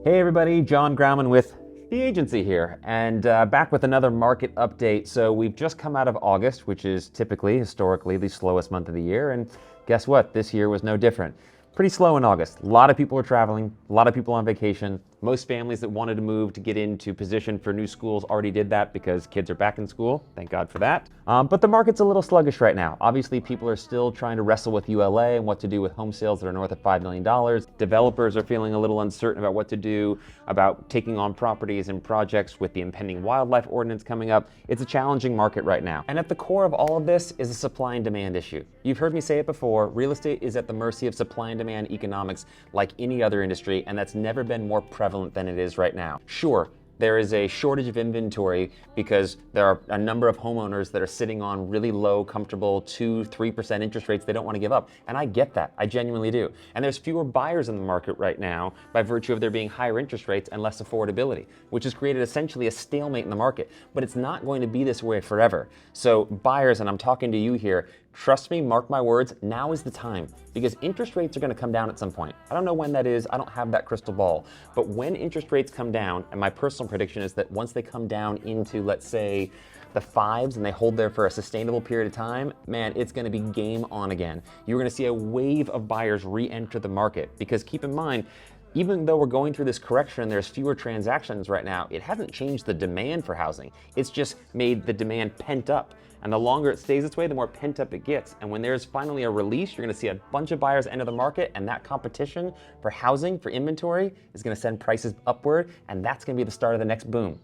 Hey everybody, John Grauman with The Agency here, and back with another market update. So we've just come out of August, which is typically, historically, the slowest month of the year, and guess what? This year was no different. Pretty slow in August. A lot of people are traveling, a lot of people on vacation. Most families that wanted to move to get into position for new schools already did that because kids are back in school. Thank God for that. But the market's a little sluggish right now. Obviously, people are still trying to wrestle with ULA and what to do with home sales that are north of $5 million. Developers are feeling a little uncertain about what to do about taking on properties and projects with the impending wildlife ordinance coming up. It's a challenging market right now. And at the core of all of this is a supply and demand issue. You've heard me say it before, real estate is at the mercy of supply and demand economics like any other industry, and that's never been more prevalent than it is right now. Sure, there is a shortage of inventory because there are a number of homeowners that are sitting on really low, comfortable 2-3% interest rates they don't want to give up. And I get that, I genuinely do. And there's fewer buyers in the market right now by virtue of there being higher interest rates and less affordability, which has created essentially a stalemate in the market. But it's not going to be this way forever. So buyers, and I'm talking to you here, trust me, mark my words, now is the time, because interest rates are going to come down at some point. I don't know when that is, I don't have that crystal ball, but when interest rates come down, and my personal prediction is that once they come down into, let's say, the fives and they hold there for a sustainable period of time, man, it's going to be game on again. You're going to see a wave of buyers re-enter the market, because keep in mind, even though we're going through this correction and there's fewer transactions right now, it hasn't changed the demand for housing. It's just made the demand pent up. And the longer it stays this way, the more pent up it gets. And when there's finally a release, you're gonna see a bunch of buyers enter the market, and that competition for housing, for inventory, is gonna send prices upward, and that's gonna be the start of the next boom.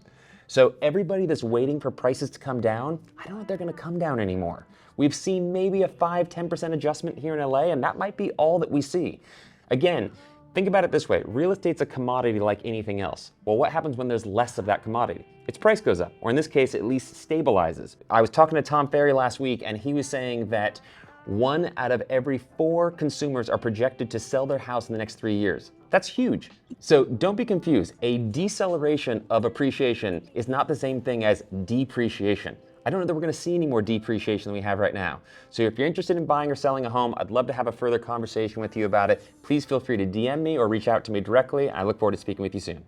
So everybody that's waiting for prices to come down, I don't know if they're gonna come down anymore. We've seen maybe a 5-10% adjustment here in LA, and that might be all that we see. Again, think about it this way, real estate's a commodity like anything else. Well, what happens when there's less of that commodity? Its price goes up, or in this case, at least stabilizes. I was talking to Tom Ferry last week, and he was saying that 1 out of every 4 consumers are projected to sell their house in the next 3 years. That's huge. So don't be confused. A deceleration of appreciation is not the same thing as depreciation. I don't know that we're gonna see any more depreciation than we have right now. So if you're interested in buying or selling a home, I'd love to have a further conversation with you about it. Please feel free to DM me or reach out to me directly. I look forward to speaking with you soon.